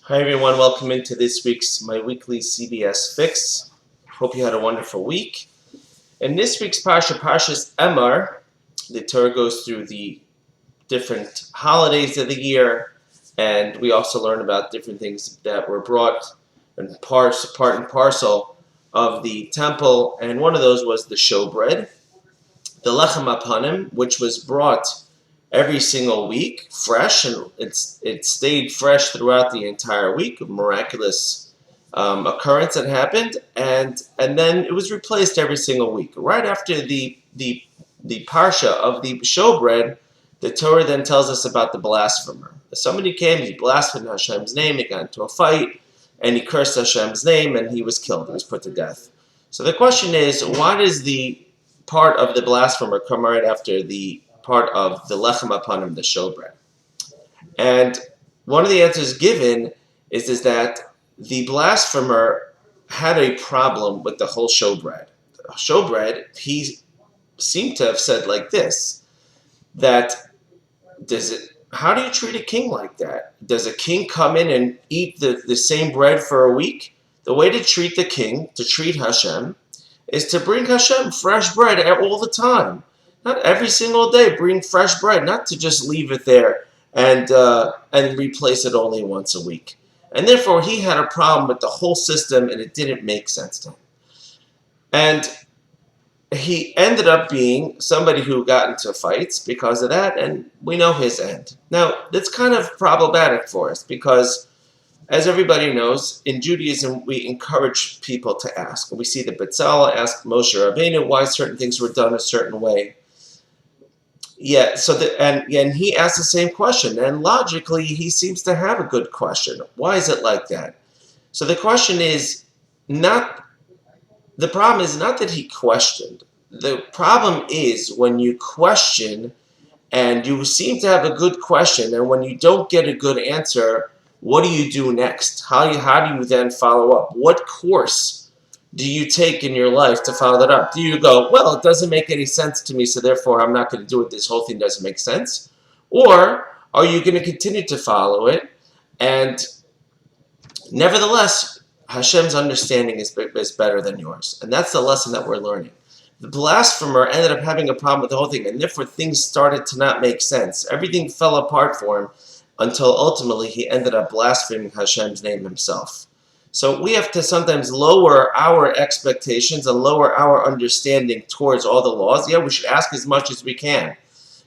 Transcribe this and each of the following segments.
Hi everyone, welcome into this week's My Weekly CBS Fix. Hope you had a wonderful week. In this week's Parsha, Parsha's Emor, the Torah goes through the different holidays of the year, and we also learn about different things that were brought and part and parcel of the temple, and one of those was the showbread, the lechem apanim, which was brought every single week, fresh, and it stayed fresh throughout the entire week. A miraculous occurrence that happened, and then it was replaced every single week. Right after the parsha of the showbread, the Torah then tells us about the blasphemer. Somebody came, he blasphemed Hashem's name, he got into a fight, and he cursed Hashem's name, and he was killed, he was put to death. So the question is, why does the part of the blasphemer come right after the part of the lechem apanim, the showbread? And one of the answers given is that the blasphemer had a problem with the whole showbread. Showbread, he seemed to have said like this, that how do you treat a king like that? Does a king come in and eat the same bread for a week? The way to treat the king, to treat Hashem, is to bring Hashem fresh bread all the time. Not every single day, bring fresh bread, not to just leave it there and replace it only once a week. And therefore, he had a problem with the whole system, and it didn't make sense to him. And he ended up being somebody who got into fights because of that, and we know his end. Now, that's kind of problematic for us because, as everybody knows, in Judaism, we encourage people to ask. We see that Betzalel asked Moshe Rabbeinu why certain things were done a certain way. Yeah, and he asked the same question, and logically, he seems to have a good question. Why is it like that? So the question is the problem is not that he questioned. The problem is when you question and you seem to have a good question, and when you don't get a good answer, what do you do next? How do you then follow up? What course do you take in your life to follow that up? Do you go, well, it doesn't make any sense to me, so therefore I'm not going to do it. This whole thing doesn't make sense. Or are you going to continue to follow it? And nevertheless, Hashem's understanding is better than yours. And that's the lesson that we're learning. The blasphemer ended up having a problem with the whole thing, and therefore things started to not make sense. Everything fell apart for him until ultimately he ended up blaspheming Hashem's name himself. So we have to sometimes lower our expectations and lower our understanding towards all the laws. Yeah, we should ask as much as we can.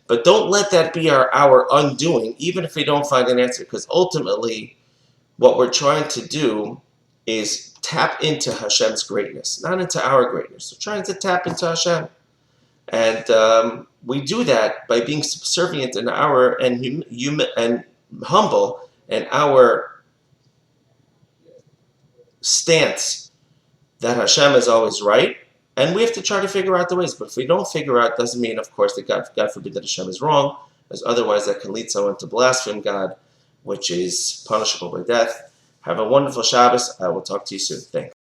But don't let that be our undoing, even if we don't find an answer. Because ultimately, what we're trying to do is tap into Hashem's greatness, not into our greatness. We're trying to tap into Hashem. And we do that by being subservient and humble in our stance that Hashem is always right, and we have to try to figure out the ways. But if we don't figure out, doesn't mean, of course, that God forbid that Hashem is wrong, as otherwise that can lead someone to blaspheme God, which is punishable by death. Have a wonderful Shabbos. I will talk to you soon. Thanks.